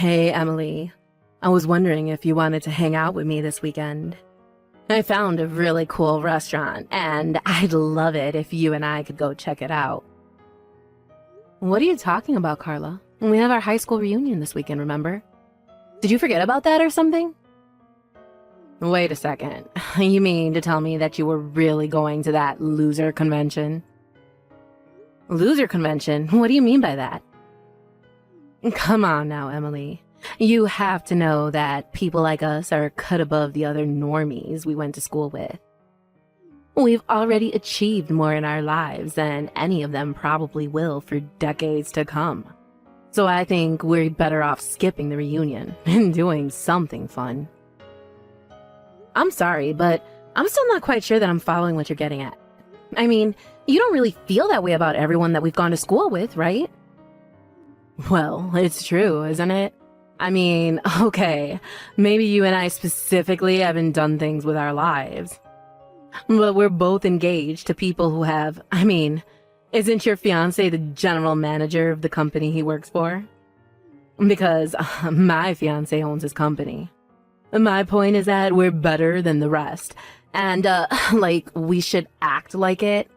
Hey, Emily. I was wondering if you wanted to hang out with me this weekend. I found a really cool restaurant, and I'd love it if you and I could go check it out. What are you talking about, Carla? We have our high school reunion this weekend, remember? Did you forget about that or something? Wait a second. You mean to tell me that you were really going to that loser convention? Loser convention? What do you mean by that? Come on now, Emily. You have to know that people like us are cut above the other normies we went to school with. We've already achieved more in our lives than any of them probably will for decades to come. So I think we're better off skipping the reunion and doing something fun. I'm sorry, but I'm still not quite sure that I'm following what you're getting at. I mean, you don't really feel that way about everyone that we've gone to school with, right? Well, it's true, isn't it? I mean, okay, maybe you and I specifically haven't done things with our lives. But we're both engaged to people who have, isn't your fiancé the general manager of the company he works for? Because my fiancé owns his company. My point is that we're better than the rest. And, we should act like it.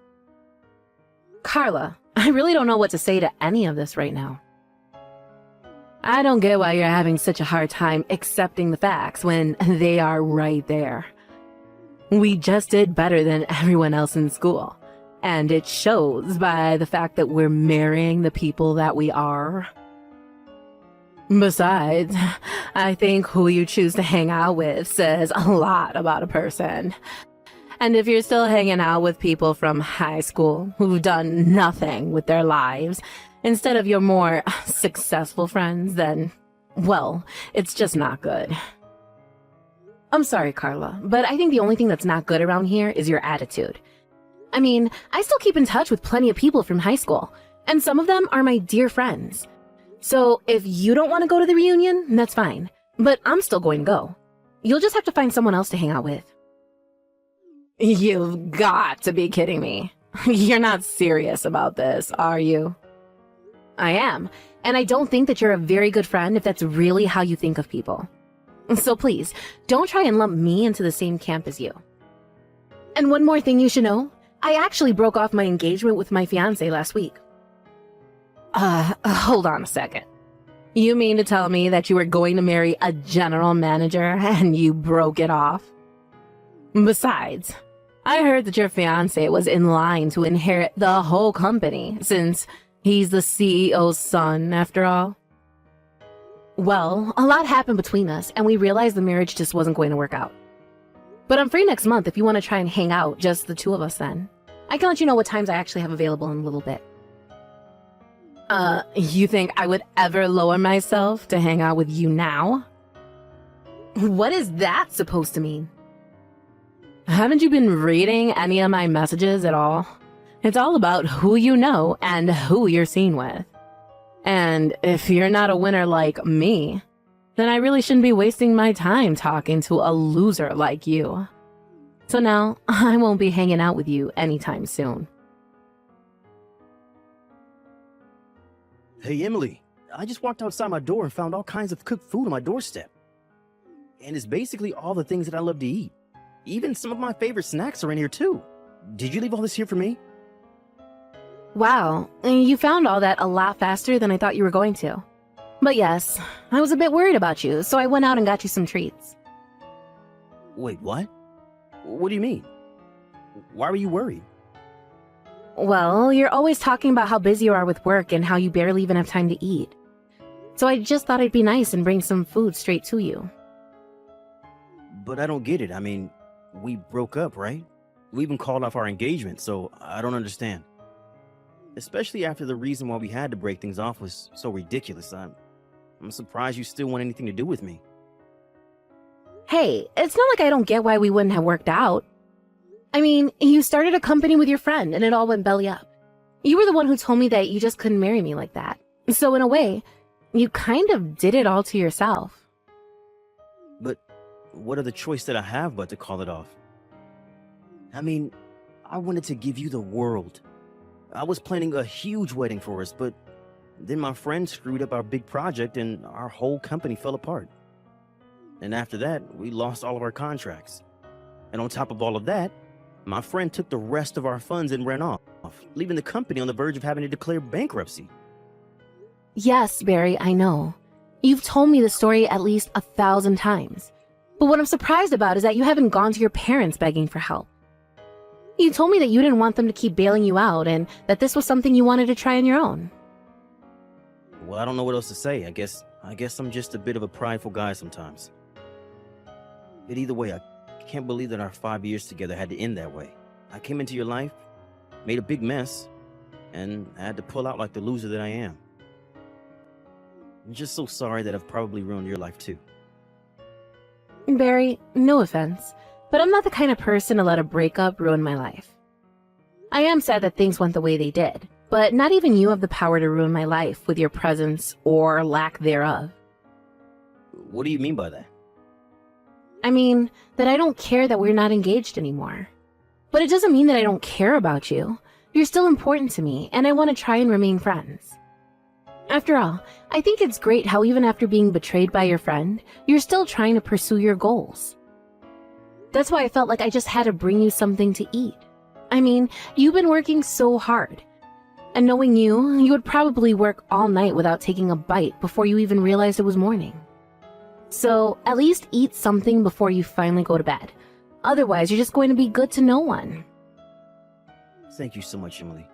Carla, I really don't know what to say to any of this right now. I don't get why you're having such a hard time accepting the facts when they are right there. We just did better than everyone else in school, and it shows by the fact that we're marrying the people that we are. Besides, I think who you choose to hang out with says a lot about a person. And if you're still hanging out with people from high school who've done nothing with their lives, instead of your more successful friends, then, well, it's just not good. I'm sorry, Carla, but I think the only thing that's not good around here is your attitude. I still keep in touch with plenty of people from high school, and some of them are my dear friends. So if you don't want to go to the reunion, that's fine, but I'm still going to go. You'll just have to find someone else to hang out with. You've got to be kidding me. You're not serious about this, are you? I am, and I don't think that you're a very good friend if that's really how you think of people. So please, don't try and lump me into the same camp as you. And one more thing you should know, I actually broke off my engagement with my fiancé last week. Hold on a second. You mean to tell me that you were going to marry a general manager and you broke it off? Besides, I heard that your fiancé was in line to inherit the whole company since he's the CEO's son, after all. Well, a lot happened between us, and we realized the marriage just wasn't going to work out. But I'm free next month if you want to try and hang out, just the two of us then. I can let you know what times I actually have available in a little bit. You think I would ever lower myself to hang out with you now? What is that supposed to mean? Haven't you been reading any of my messages at all? It's all about who you know and who you're seen with. And if you're not a winner like me, then I really shouldn't be wasting my time talking to a loser like you. So now, I won't be hanging out with you anytime soon. Hey, Emily, I just walked outside my door and found all kinds of cooked food on my doorstep. And it's basically all the things that I love to eat. Even some of my favorite snacks are in here too. Did you leave all this here for me? Wow, you found all that a lot faster than I thought you were going to. But yes, I was a bit worried about you, so I went out and got you some treats. Wait, what? What do you mean? Why were you worried? Well, you're always talking about how busy you are with work and how you barely even have time to eat. So I just thought it'd be nice and bring some food straight to you. But I don't get it. We broke up, right? We even called off our engagement, so I don't understand. Especially after the reason why we had to break things off was so ridiculous. I'm surprised you still want anything to do with me. Hey, it's not like I don't get why we wouldn't have worked out. You started a company with your friend and it all went belly up. You were the one who told me that you just couldn't marry me like that. So in a way, you kind of did it all to yourself. But what other choice did I have but to call it off? I wanted to give you the world. I was planning a huge wedding for us, but Then my friend screwed up our big project and our whole company fell apart. And after that, we lost all of our contracts. And on top of all of that, my friend took the rest of our funds and ran off, leaving the company on the verge of having to declare bankruptcy. Yes, Barry, I know. You've told me the story at least 1,000 times. But what I'm surprised about is that you haven't gone to your parents begging for help. You told me that you didn't want them to keep bailing you out and that this was something you wanted to try on your own. Well, I don't know what else to say. I guess I'm just a bit of a prideful guy sometimes. But either way, I can't believe that our 5 years together had to end that way. I came into your life, made a big mess, and I had to pull out like the loser that I am. I'm just so sorry that I've probably ruined your life too. Barry, no offense, but I'm not the kind of person to let a breakup ruin my life. I am sad that things went the way they did, but not even you have the power to ruin my life with your presence or lack thereof. What do you mean by that? I mean, that I don't care that we're not engaged anymore. But it doesn't mean that I don't care about you. You're still important to me, and I want to try and remain friends. After all, I think it's great how even after being betrayed by your friend, you're still trying to pursue your goals. That's why I felt like I just had to bring you something to eat. I mean, you've been working so hard. And knowing you would probably work all night without taking a bite before you even realized it was morning. So, at least eat something before you finally go to bed. Otherwise, you're just going to be good to no one. Thank you so much, Emily.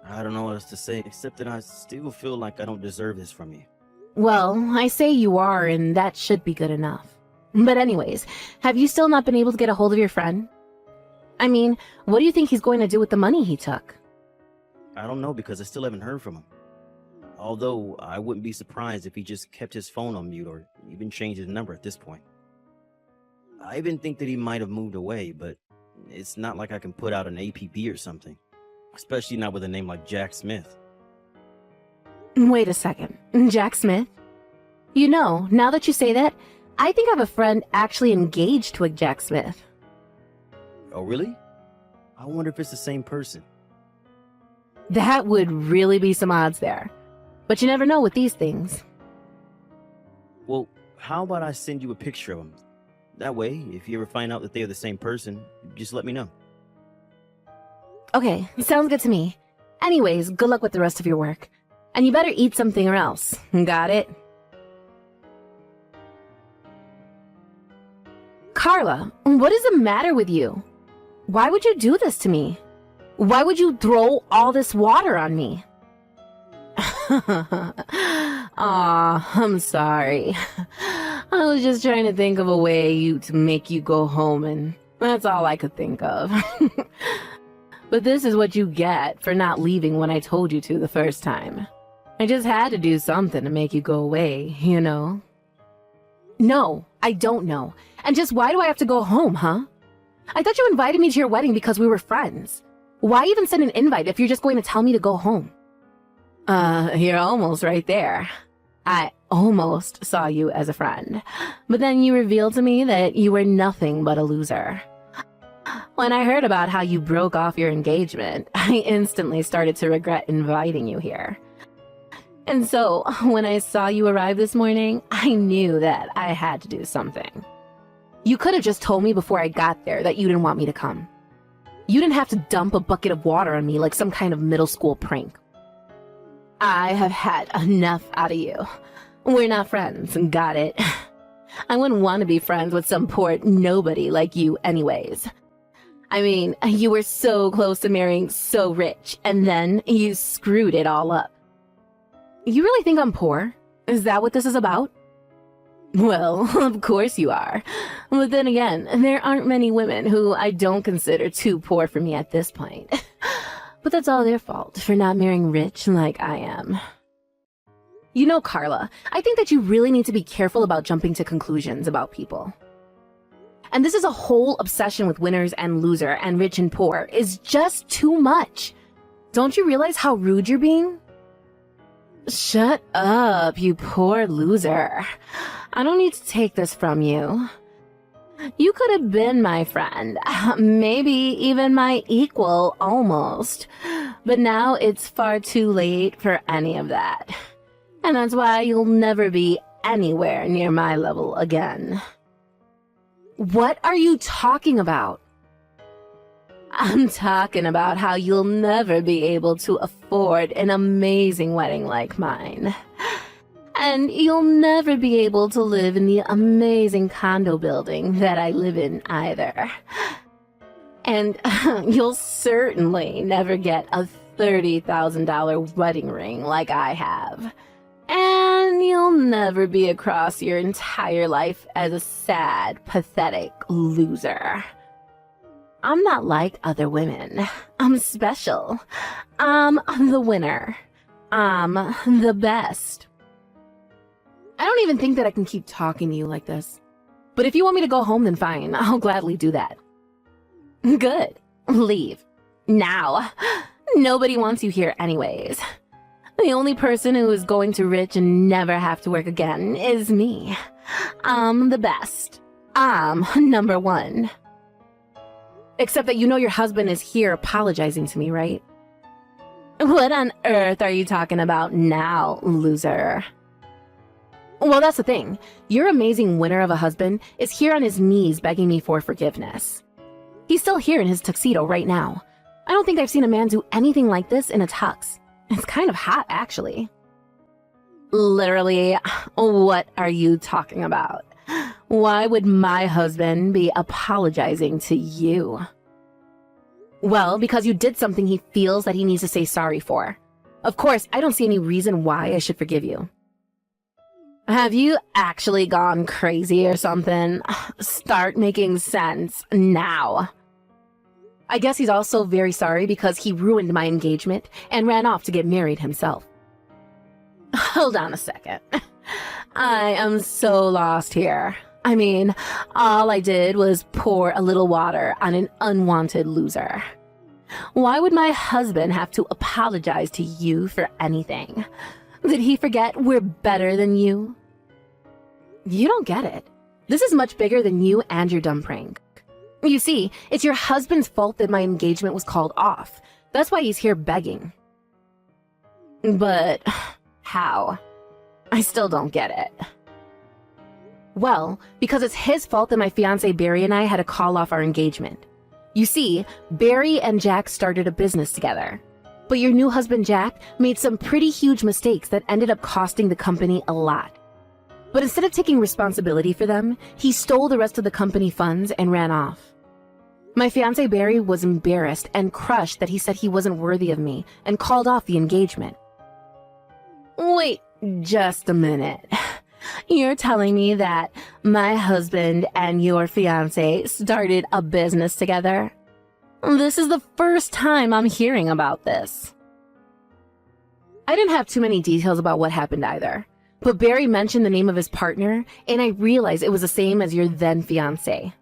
I don't know what else to say, except that I still feel like I don't deserve this from you. Well, I say you are, and that should be good enough. But anyways, have you still not been able to get a hold of your friend? I mean, what do you think he's going to do with the money he took? I don't know because I still haven't heard from him. Although, I wouldn't be surprised if he just kept his phone on mute or even changed his number at this point. I even think that he might have moved away, but it's not like I can put out an APB or something. Especially not with a name like Jack Smith. Wait a second. Jack Smith? You know, now that you say that, I think I have a friend actually engaged to a Jack Smith. Oh, really? I wonder if it's the same person. That would really be some odds there. But you never know with these things. Well, how about I send you a picture of him? That way, if you ever find out that they are the same person, just let me know. Okay, sounds good to me. Anyways, good luck with the rest of your work. And you better eat something or else. Got it? Carla, what is the matter with you? Why would you do this to me? Why would you throw all this water on me? Aw, I'm sorry. I was just trying to think of a way to make you go home, and that's all I could think of. But this is what you get for not leaving when I told you to the first time. I just had to do something to make you go away, you know? No, I don't know. And just why do I have to go home, huh? I thought you invited me to your wedding because we were friends. Why even send an invite if you're just going to tell me to go home? You're almost right there. I almost saw you as a friend, but then you revealed to me that you were nothing but a loser. When I heard about how you broke off your engagement, I instantly started to regret inviting you here. And so, when I saw you arrive this morning, I knew that I had to do something. You could have just told me before I got there that you didn't want me to come. You didn't have to dump a bucket of water on me like some kind of middle school prank. I have had enough out of you. We're not friends, got it? I wouldn't want to be friends with some poor nobody like you anyways. I mean, you were so close to marrying so rich, and then you screwed it all up. You really think I'm poor? Is that what this is about? Well, of course you are. But then again, there aren't many women who I don't consider too poor for me at this point. But that's all their fault for not marrying rich like I am. You know, Carla, I think that you really need to be careful about jumping to conclusions about people. And this is a whole obsession with winners and loser and rich and poor is just too much. Don't you realize how rude you're being? Shut up, you poor loser. I don't need to take this from you. You could have been my friend, maybe even my equal almost. But now it's far too late for any of that. And that's why you'll never be anywhere near my level again. What are you talking about? I'm talking about how you'll never be able to afford an amazing wedding like mine. And you'll never be able to live in the amazing condo building that I live in either. And you'll certainly never get a $30,000 wedding ring like I have. And you'll never be across your entire life as a sad, pathetic loser. I'm not like other women. I'm special. I'm the winner. I'm the best. I don't even think that I can keep talking to you like this. But if you want me to go home, then fine. I'll gladly do that. Good. Leave. Now. Nobody wants you here anyways. The only person who is going to rich and never have to work again is me. I'm the best. I'm number one. Except that you know your husband is here apologizing to me, right? What on earth are you talking about now, loser? Well, that's the thing. Your amazing winner of a husband is here on his knees begging me for forgiveness. He's still here in his tuxedo right now. I don't think I've seen a man do anything like this in a tux. It's kind of hot, actually. Literally, what are you talking about? Why would my husband be apologizing to you? Well, because you did something he feels that he needs to say sorry for. Of course, I don't see any reason why I should forgive you. Have you actually gone crazy or something? Start making sense now. I guess he's also very sorry because he ruined my engagement and ran off to get married himself. Hold on a second. I am so lost here. I mean, all I did was pour a little water on an unwanted loser. Why would my husband have to apologize to you for anything? Did he forget we're better than you? You don't get it. This is much bigger than you and your dumb prank. You see, it's your husband's fault that my engagement was called off. That's why he's here begging. But how? I still don't get it. Well, because it's his fault that my fiance Barry and I had to call off our engagement. You see, Barry and Jack started a business together. But your new husband Jack made some pretty huge mistakes that ended up costing the company a lot. But instead of taking responsibility for them, he stole the rest of the company funds and ran off. My fiance Barry was embarrassed and crushed that he said he wasn't worthy of me and called off the engagement. Wait just a minute. You're telling me that my husband and your fiance started a business together? This is the first time I'm hearing about this. I didn't have too many details about what happened either, but Barry mentioned the name of his partner, and I realized it was the same as your then fiance.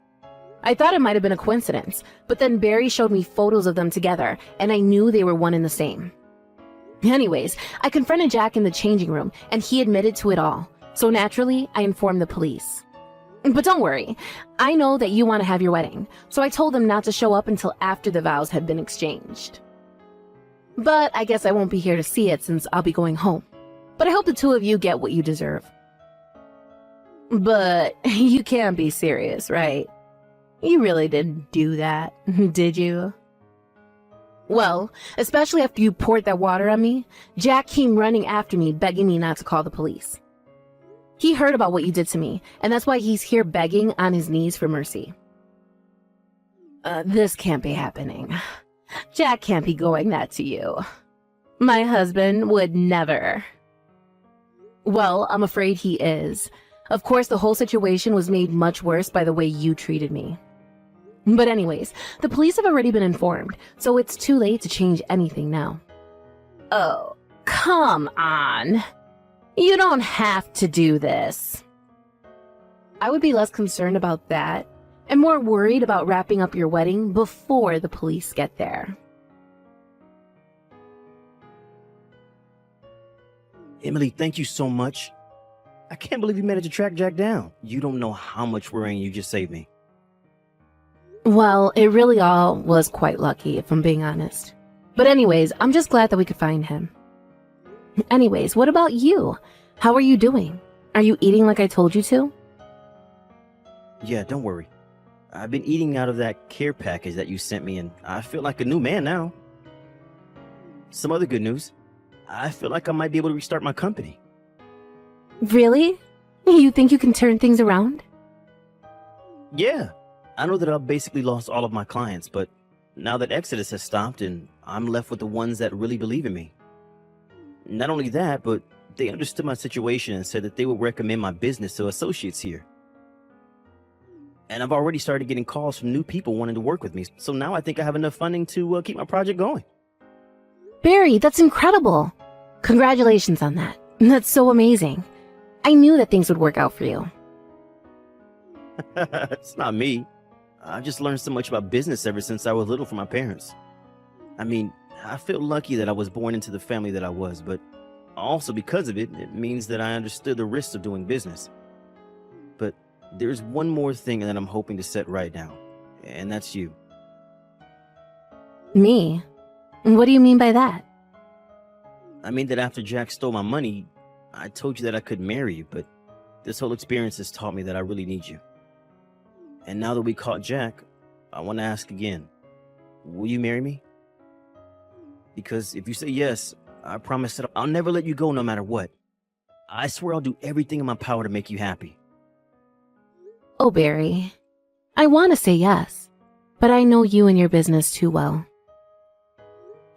I thought it might have been a coincidence, but then Barry showed me photos of them together, and I knew they were one and the same. Anyways, I confronted Jack in the changing room, and he admitted to it all. So naturally, I informed the police. But don't worry, I know that you want to have your wedding, so I told them not to show up until after the vows had been exchanged. But I guess I won't be here to see it since I'll be going home. But I hope the two of you get what you deserve. But you can't be serious, right? You really didn't do that, did you? Well, especially after you poured that water on me, Jack came running after me, begging me not to call the police. He heard about what you did to me, and that's why he's here begging on his knees for mercy. This can't be happening. Jack can't be going that to you. My husband would never. Well, I'm afraid he is. Of course, the whole situation was made much worse by the way you treated me. But anyways, the police have already been informed, so it's too late to change anything now. Oh, come on. You don't have to do this. I would be less concerned about that and more worried about wrapping up your wedding before the police get there. Emily, thank you so much. I can't believe you managed to track Jack down. You don't know how much worrying you just saved me. Well, it really all was quite lucky, if I'm being honest. But anyways, I'm just glad that we could find him. Anyways, what about you? How are you doing? Are you eating like I told you to? Yeah, don't worry. I've been eating out of that care package that you sent me, and I feel like a new man now. Some other good news. I feel like I might be able to restart my company. Really? You think you can turn things around? Yeah, I know that I've basically lost all of my clients, but now that Exodus has stopped and I'm left with the ones that really believe in me. Not only that, but they understood my situation and said that they would recommend my business to associates here. And I've already started getting calls from new people wanting to work with me, so now I think I have enough funding to keep my project going. Barry, that's incredible. Congratulations on that. That's so amazing. I knew that things would work out for you. It's not me. I've just learned so much about business ever since I was little from my parents. I mean, I feel lucky that I was born into the family that I was, but also because of it, it means that I understood the risks of doing business. But there's one more thing that I'm hoping to set right now, and that's you. Me? What do you mean by that? I mean that after Jack stole my money, I told you that I could marry you, but this whole experience has taught me that I really need you. And now that we caught Jack, I want to ask again, will you marry me? Because if you say yes, I promise that I'll never let you go no matter what. I swear I'll do everything in my power to make you happy. Oh, Barry. I want to say yes, but I know you and your business too well.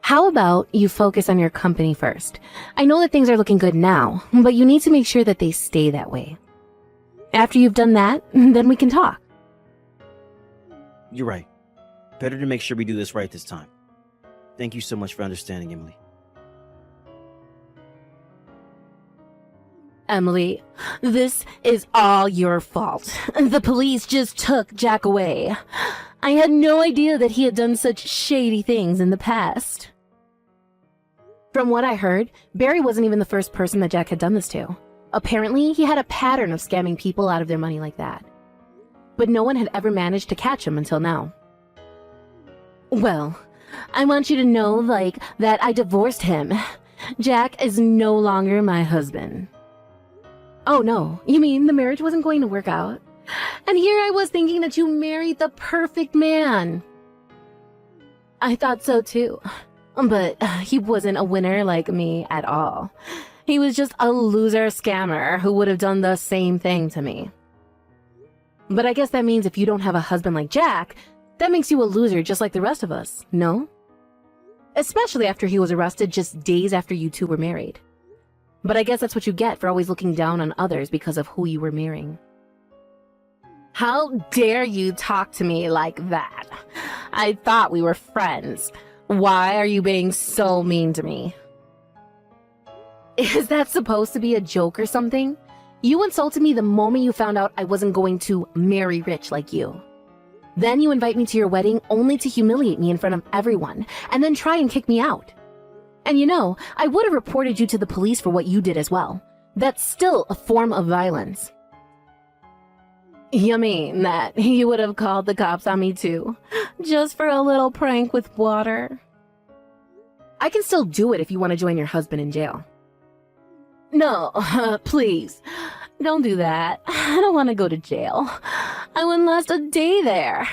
How about you focus on your company first? I know that things are looking good now, but you need to make sure that they stay that way. After you've done that, then we can talk. You're right. Better to make sure we do this right this time. Thank you so much for understanding, Emily. Emily, this is all your fault. The police just took Jack away. I had no idea that he had done such shady things in the past. From what I heard, Barry wasn't even the first person that Jack had done this to. Apparently, he had a pattern of scamming people out of their money like that. But no one had ever managed to catch him until now. Well, I want you to know, that I divorced him. Jack is no longer my husband. Oh no, you mean the marriage wasn't going to work out? And here I was thinking that you married the perfect man. I thought so too. But he wasn't a winner like me at all. He was just a loser scammer who would have done the same thing to me. But I guess that means if you don't have a husband like Jack, that makes you a loser just like the rest of us, no? Especially after he was arrested just days after you two were married. But I guess that's what you get for always looking down on others because of who you were marrying. How dare you talk to me like that? I thought we were friends. Why are you being so mean to me? Is that supposed to be a joke or something? You insulted me the moment you found out I wasn't going to marry rich like you. Then you invite me to your wedding only to humiliate me in front of everyone and then try and kick me out. And you know, I would have reported you to the police for what you did as well. That's still a form of violence. You mean that you would have called the cops on me too, just for a little prank with water? I can still do it if you want to join your husband in jail. No, please, don't do that. I don't want to go to jail. I wouldn't last a day there.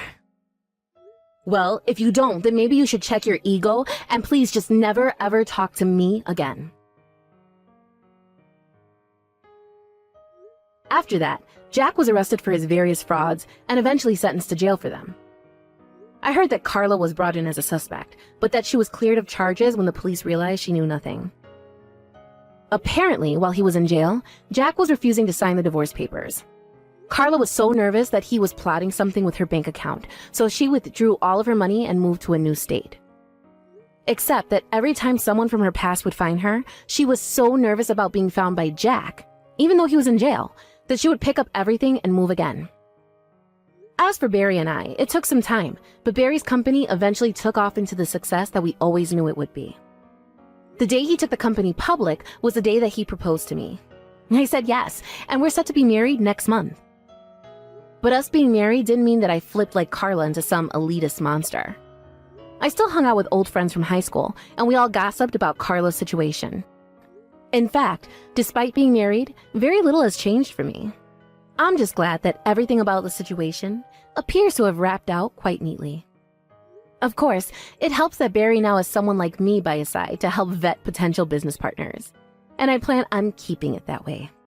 Well, if you don't, then maybe you should check your ego and please just never ever talk to me again. After that, Jack was arrested for his various frauds and eventually sentenced to jail for them. I heard that Carla was brought in as a suspect, but that she was cleared of charges when the police realized she knew nothing. Apparently, while he was in jail, Jack was refusing to sign the divorce papers. Carla was so nervous that he was plotting something with her bank account, so she withdrew all of her money and moved to a new state. Except that every time someone from her past would find her, she was so nervous about being found by Jack, even though he was in jail, that she would pick up everything and move again. As for Barry and I, it took some time, but Barry's company eventually took off into the success that we always knew it would be. The day he took the company public was the day that he proposed to me. I said yes, and we're set to be married next month. But us being married didn't mean that I flipped like Carla into some elitist monster. I still hung out with old friends from high school, and we all gossiped about Carla's situation. In fact, despite being married, very little has changed for me. I'm just glad that everything about the situation appears to have wrapped out quite neatly. Of course, it helps that Barry now has someone like me by his side to help vet potential business partners, and I plan on keeping it that way.